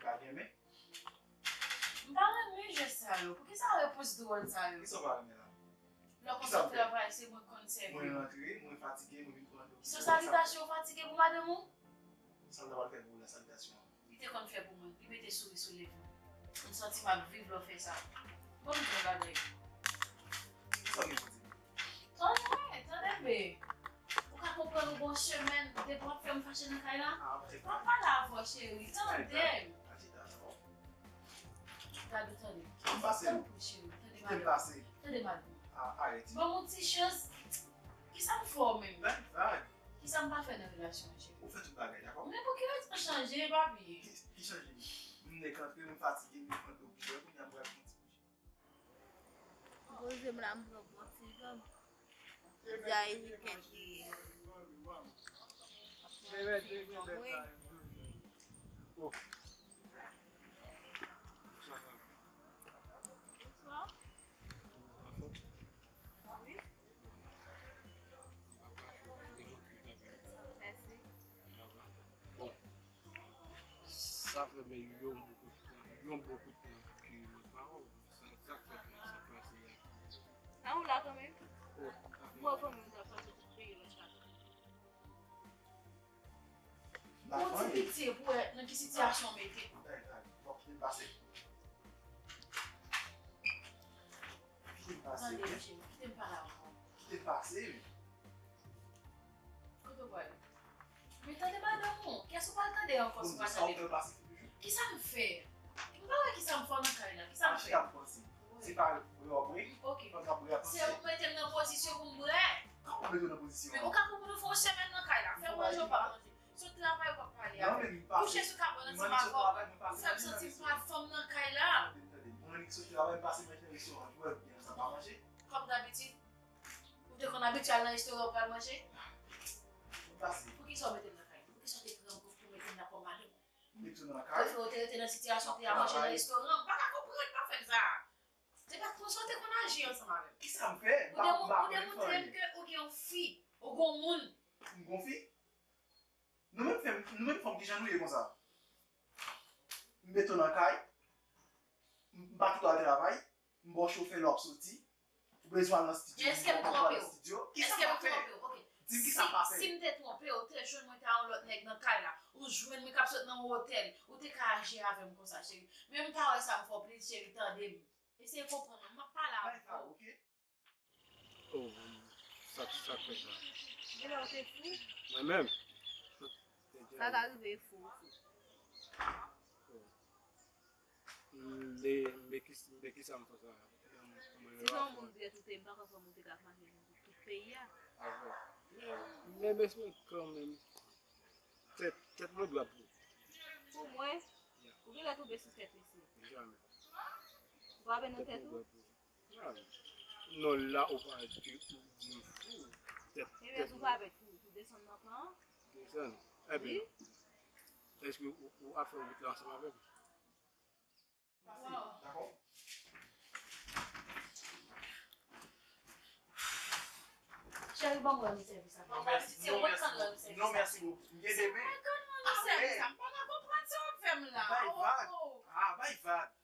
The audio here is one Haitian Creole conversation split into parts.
ka gen men. Mpa reme je sa yo. Pou ki sa repose douan sa yo? Ki sa pa reme la? Lò kon sa travay se mwen konserve. Mwen rentre, mwen fatige, mwen vin pou an do. So salutasyon fatige pou madame ou? Sa mwen wal fè pou la salutasyon. Li te kon fè pou mwen. Li mette souri sou levou. Mwen senti ma viv lò fè sa. Bon mwen gade. Sa mwen konti. Tande be. Ou ka kompren ou bon chemen. De pou ap fè mwen fache nan kay la? Pan pa la avò chéri. Tande. Achita, sa bon. Tande, tande. Mwen pase. Tande Mwen pase. Tande madame. Arrête. Bon mon ti chose. Ki sa mwen fò men? Vague. Ki sa mwen pa fè nan relasyon chéri? Ou fè tout bagay, d'akon? Mwen pou ki wè ti chanje, babi? Ki chanje? Mwen nekantre, mwen fatige, mwen fè do. Mwen yon mwen konti bouche. Goze mla mwen konti jom. Jaye yi kenji. Ça fait mais ils ont beaucoup de temps qui me parlent. Ça fait que ça passe. Ah, on l'a quand même. Moi, Oh, comme on a pas de payer le chat. Mwen ti piti pou e nan ki sityasyon mette. Bon, ki te pase. Ki te pase? Tande chéri, ki te mpara ankon. Ki te pase? Koto boy. Mais tande madame ou, qu'est-ce qu'on va tande ankon si pa Sa ou tande? te pase? Ki sa m fè? Mwen pa wè ki sa m fò nan kay la, ki sa m fè? Se pa pou yo apre, Ok. Se ou mette m nan posisyon pou m bre, kan pou mette nan posisyon? men ou ka pou nou fò semen nan kay la, fè mwen jò pa manje. Sou travay ou pa pale a. Nan men mi pase. Kouche sou ka bonan Mwen si ni ma sou fò. travay, mwen pase. Fè m senti fwa fòm nan kay la. Mwen ni sou travay, mwen pase mwen nan restaurant. Mwen bien, sa pa manje. Kom d'habitude. Ou te kon habitude al nan restaurant pral manje. Mwen pase. Pou ki sa mette nan kay la? Pou ki sa te pren kouf pou mette nan komade? Mwen tou nan Pou kay. fè ou te rete nan sityasyon te a manje nan restaurant. Pa ka kompren pa fè sa. Te pa konson te kon agi ansan ma mè. Ki sa m fè? Ou demontre m ke ou gen yon fi, ou gon moun. M gonfi? Nou men fòm ki jan nou ye kon sa. M beton nan kay, m bati to a travay, m bon choufe lop soti, ou bezwan nan studio. Eske m trompe ou? Ki sa m fè? Dis ki sa pa fè? Si m te trompe ou, te jwen mwen ta an lot neg nan kay la, ou jwen mwen kapsot nan m hotel, ou te ka agi avèm kon sa chéri. Men m ta wè sa m fò plis chéri tande m. Ese kompon, m pa la Bay fa, ou. ok? oh, ça fait ça. Mwen an te fou. Moi-même. Sa ta rive fou. Mais qui ça me fait ça? Se nan moun de tout e baka kon moun te kap manje tout peyi ya. Mais quand même, peut-être moi doit pour. Pou mwen, ou gen la toube sou tèt isi. Jamais. Ou ave nan tèt ou? Non, là, on va dire fou. E men sou pa ave tou deson nan plan. Descend. Eh bien, est-ce que vous avez fait un but ensemble avec? D'accord? Chéri, bon mwen mi servis sa. Non, merci. Non, merci beaucoup. Mwen deme. Mi servis sa. Mwen ka kompren se wap fèm la. Bay vague. Ah, bay vague.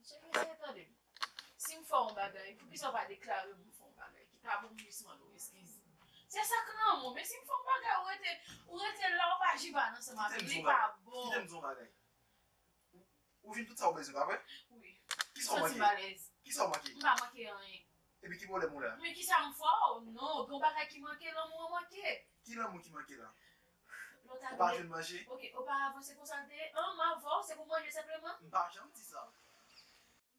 Chéri, se etande. Si m fò un bagay, pou ki sa va deklare m fò un bagay, ki ta bon jisman ou eskiz. Se sak nan moun, men si m fò un bagay, ou rete la ou pa jiba nan seman, li pa bon. Ki tem zon bagay? Ou vin tout sa ou bezou, ba wè? Oui. Ki sa ou Soti maki? malez. Ki sa ou maki? M pa manke anye. E bi ki bo le moun la? Men ki sa m fò, non, kon bagay ki manke, lan moun manke. Ki lan moun ki manke la? L'autre a Ou pa donné- jen manje? Ok, auparavant c'est concentré. Avant, c'est pour manger simplement. M pa jen ti sa. Mwen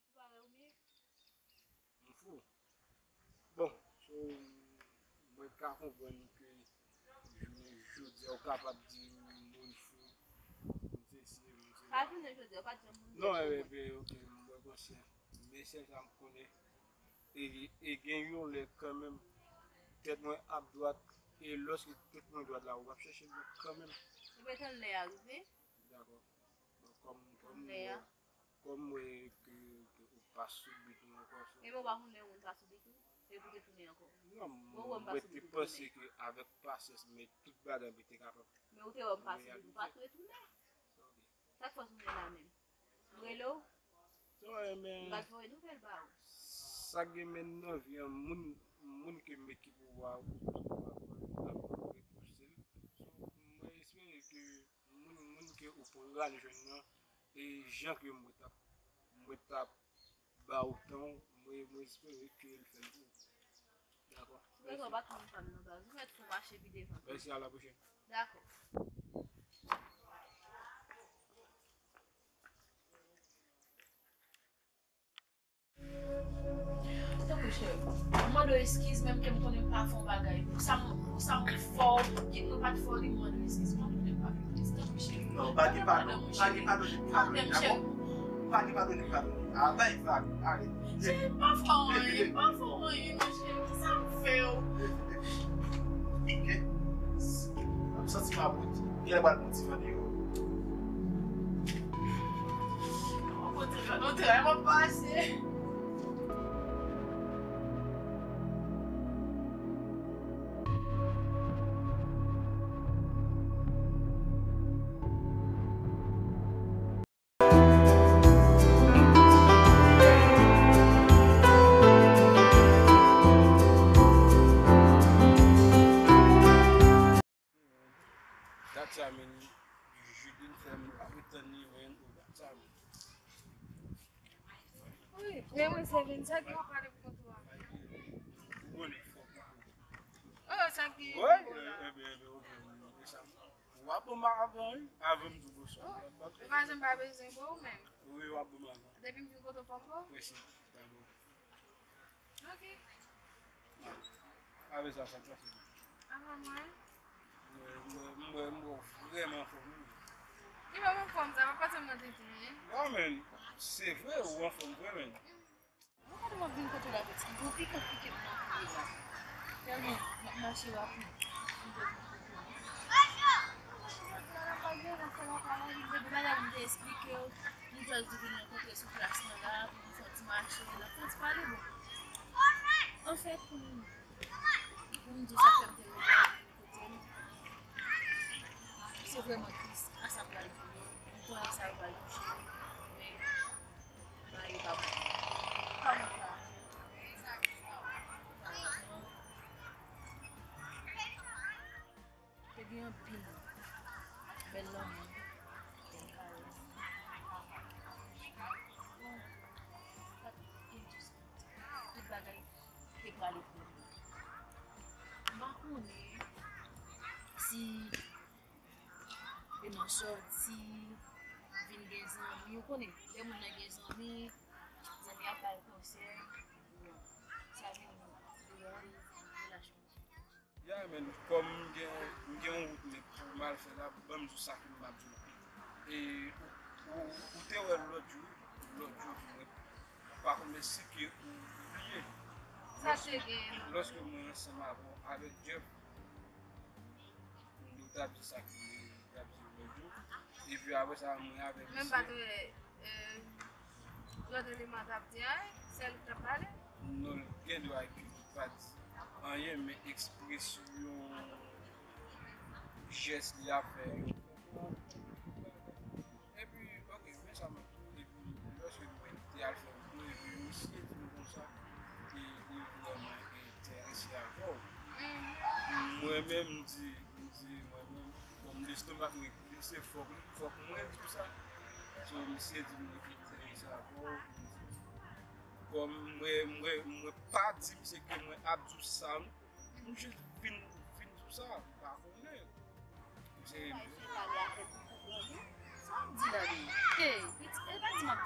pou pale ou mi? Fou. Bon, moi, quand on voit que je dis au capable de dire mon fou, Pa jounen jodi, pa jem moun. non, ok, moi, conscient. Mais c'est ça me connaît. Et gagnons les quand même, peut-être moi à droite, et lorsque tout le monde doit là, on va chercher quand même. Ou beten le arive. D'accord. Bon, Léa. comme que pas subit nou kon so. E mwen pa moun moun pa soubi tout. E pou te tourner encore. Non, Bon, mwen te pense que avec patience, mais tout bagay bi te kapab. Mais ou te wèm pa soubi tout. Pas tout retourner. Chaque fois on est là même. Brelo, So, men, va faire une nouvelle ba ou. sa gen men nan vyen moun ke m'ekip ou repousser. So, mwen espere que moun ke ou pou ran jen nan, et jan ke mwen tap ba ou tan, mwen espere que il fait le coup. D'accord? Brelo, va tout le monde pas nous dans. Vous faites pour marcher vidéo. Merci, à la prochaine. D'accord. Mwen do eskiz menm ke mwen konen pa fon bagay. Pou sa mwen fò, ki mwen pat fò li mwen do eskiz. Mwen konen pa fon eskiz. Non, bagi pardon. Bagi pardon. Problem chè. Bagi pardon. Ah, ben, allez. Chè, pa fon yon, mwen chè. Ki sa mwen fè yo? Ok. Am santi ma bout. Yè bal motivani yo. Mwen te mwen pase. That time, you didn't tell me everything you went over that time. Oui, mais moi c'est 25 qui m'a parlé pour toi. Oh, ça qui. Ouais, wapoma avant du bosso. Mas não vai beber bom mesmo. Oui, wapoma avant. Depuis que tu papa. Oui, si, d'abord. OK. Avec ça, ça passe. Avant moi. Moi, vraiment formé. Il va me prendre ça, va pas te demander. Non, mais c'est vrai, ou en forme vraiment. Pourquoi tu m'as vu quand tu l'as dit? Vous piquez compliqué pour moi. Tellement, marcher rapide. Madame te explique, nous devons devenir côté sous place là, pour nous faire marcher, là, faut parler bon. En fait, pour nous dire ça comme tel côté, c'est vraiment triste, à ça va le faire, pour ça va le faire, mais il va pas bon. C'est bien pile, belle homme. Si e nan sorti, vin gen zanmi, ou konen, le moun nan gen zanmi apay konser, sa vin relasyon. Ya men, kom mgen route me pou mal fè la, bam djou sak m babjou. E ou te wè l'ot jou, par me si ki ou oubliye. Sa se gen. Lorsque mwen ansama avèk Jeff, nou tabji sak l'ot jou, e pi avè sa mwen avèk Même pas de l'autre élément d'abdi, celle que tu as parlé. non gen do ay ki pat anyen men ekspresyon jes li a fè yo. E pi, ok, men sa mwen tou, e pi, loske mwen te al fè mwen, e pi mwen siye ti mwen kon sa, e li vleman interesi a yo. Mwen men mdi, kon mdi stomak mwen se fok mwen tout sa, so mwen siye ti mwen interesi a yo. Kom mwen pa di mse ke mwen abdou sa, mwen jist fin tout sa, pa konnen. Mse Dis la vie. Hey, elle va dire ma vie.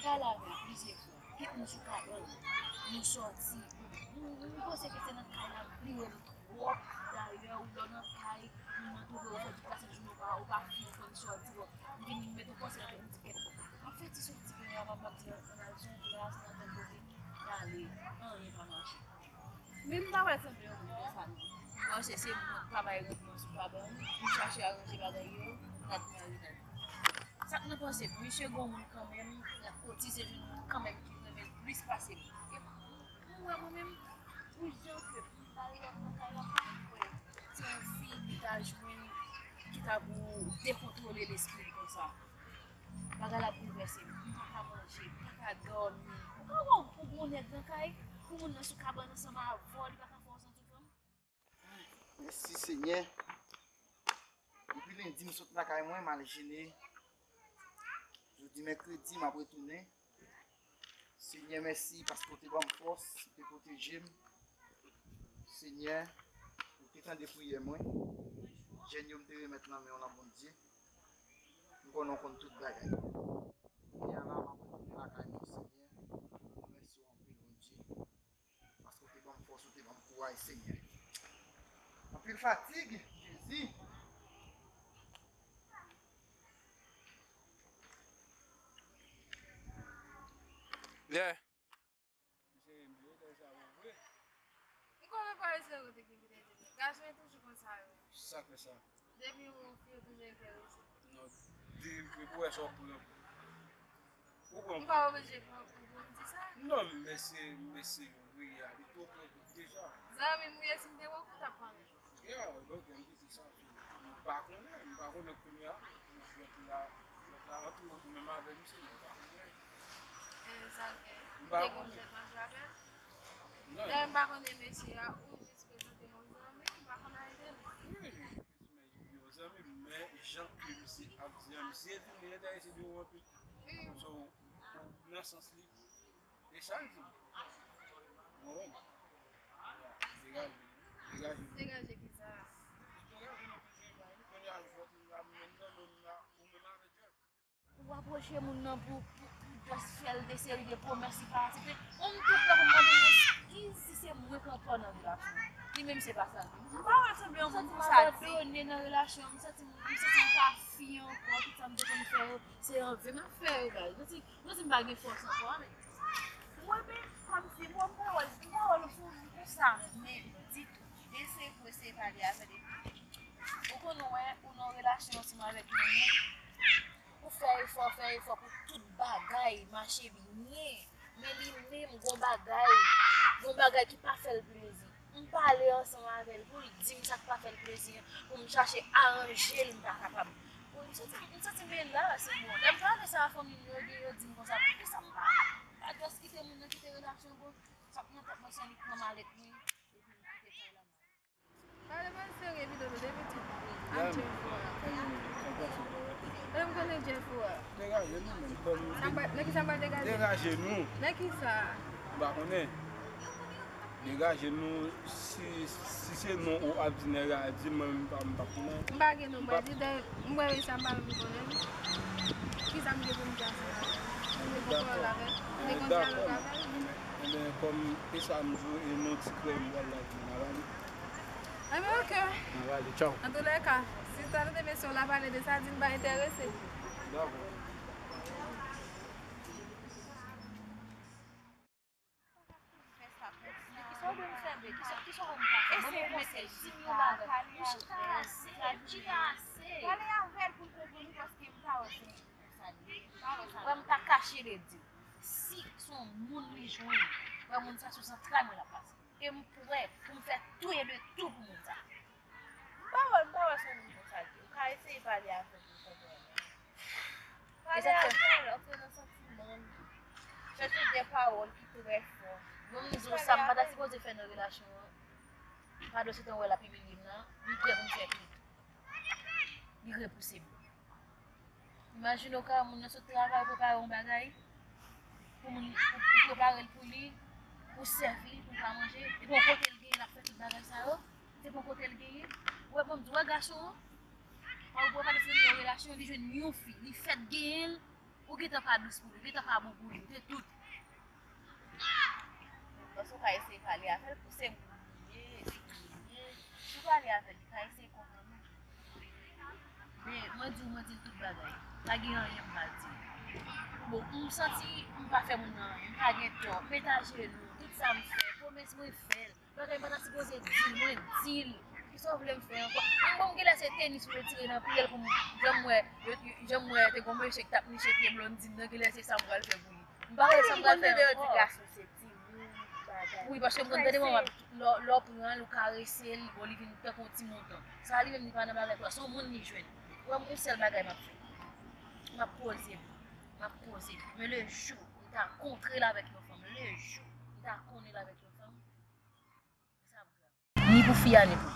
Voilà, plusieurs fois. Et nous sommes capables. Nous sortis. Nous pensons que c'est notre caille. Nous sommes d'ailleurs, ou dans notre caille. Nous nous trouvons au fait du passé du moment. Au parti, on peut sortir. Nous venons mettre au conseil de l'étiquette. En fait, ils sont petits. On va pas dire qu'on a besoin de la salle de côté. Allez, on va marcher. Même pas ouais, c'est bien. Moi, c'est mon travail de mon super bon. Je cherche à arranger la d'ailleurs. ça ne pense monsieur Gomme quand même, la cotisé quand même qui veut plus passer. Moi-même, toujours que c'est un fille qui t'a joué, qui t'a décontrôlé l'esprit comme ça. Baga la bouleversé, pas manger, pas dormir. Comment on est dans caille, pour on sous cabane ensemble à voler pas force en tout femme. Merci Seigneur. Depuis lundi, je suis là quand même mal gêné. Jeudi, mercredi, je retourné. Seigneur, merci parce que tu es bonne force, tu es protégé. Seigneur, tu es en train de prier moi. Je vais te remettre maintenant, mais on a bon Dieu. Nous connaissons toute bagaille. Il y a là, je vais retourner là quand même, Seigneur. Merci en plus, bon Dieu. Parce que tu es bonne force, tu es bonne courage, Seigneur. En plus fatigue, Jésus. Yeah. Como parece o que tem que ter? Gasto é tudo com saio. Ça fait ça. Depuis o fio do jeito que eu Non, dis pour ça pour le. Não vai obedecer para o que ça. Non, mais c'est oui, il y a des trucs déjà. Zami mulher se deu o que tá falando. Yeah, donc on dit ça. Par contre, le premier, je vais là retourner pour même avec monsieur. Exato. Bah, Tem como ser mais rápido. Não, mas quando é mexer, o disco que tem os homens, mas quando é dele. Mais Jean qui a dit, c'est il est d'ailleurs c'est du rempli. So, dans ce sens là, et ça dit. Bon. Dégagez que ça. Ou approcher mon nom pour faire des séries de promesses qui passent. On ne peut pas demander si c'est moi qui prends dans la relation. Lui-même, c'est pas ça. Pas semblant On ça. abandonné dans la relation, on se sent pas fille encore, tout ça me dit qu'on fait, c'est un vrai affaire. Je ne pas de force encore. Moi-même, comme si moi, je le fous pour ça. Mais dites, laissez pour essayer de parler avec lui. Pourquoi nous avons une relation ensemble avec nous? Pour faire effort pour toute bagaille, marcher bien. Mais lui-même, gon bagaille qui pas fait le plaisir. On parle ensemble avec lui pour lui dire que ça pas fait le plaisir, pour me chercher à arranger, il pas capable. Pour me sentir bien là, c'est bon. J'aime pas que ça famille me dit comme ça, parce que ça me parle. À doit quitter mon quitter relation pour ça prend pas moi c'est normal avec lui. Et puis quitter ça là. Olha, mas se alguém me deu no débito, Yeah, antes eu vou nem dia fora. Dégagez-nous. Nakisa. Bah, on est. Dégagez-nous. Si c'est non ou abdinera, dis-moi pas. Mbage no mbage de mbage samba no konem. Kisa mi de mja sa. Comme ça me joue et notre crème, voilà. Ok. Ciao. En tous les cas, si tu as des sur la parler de ça, tu vas intéresser. D'accord. Vamos estar caché de si son moun lui joue, vamos ça se sent très mal la place. Et me pourrait pour me faire tout et le tout pour mon ça. Bah c'est mon ça. On va essayer de parler avec vous. Exactement. On a sentiment. Chercher des paroles qui pourraient fort. Nous disons ça me pas supposé faire une relation. Pas de cette on la publier là, il peut me faire clic. Irrépossible. Imagine quand mon notre travail préparer un bagage pour préparer pour lui, pour servir, pour pas manger, et pour côté le gagner la fête de bagage ça, c'est pour côté le gagner. Ouais, bon, deux garçons, on peut pas faire une relation, il jeune une fille, il fait gagner, ou qui t'a pas douce pour lui, qui t'a pas bon pour lui, c'est tout. Parce qu'on va essayer de parler avec elle pour s'impliquer, tu vas aller avec elle, tu vas essayer de comprendre. Mais moi, je dis tout bagage. La guerre, rien pas dit. Bon, on senti, on pas faire mon nom, on pas gagner tort, métager nous, tout ça me fait, promesse moi fait. Parce que pas supposé dire, moi dire. qui sont voulu me faire encore. Bon, que là c'est tennis pour tirer dans prière pour j'aime moi te comme je tape ni chez pied blondine que là c'est ça moi le faire pour lui. Pas ça moi faire garçon c'est oui, parce que quand l'on prend, le caresser, on lui vient faire un petit montant. Ça lui même pas dans avec toi, son monde ni jeune. Moi un seul bagage m'a fait. M'a posé. Mais le jour, on t'a contré là avec nos femmes. Le jour, on t'a connu là avec nos femmes. Ça ni pour fille ni pour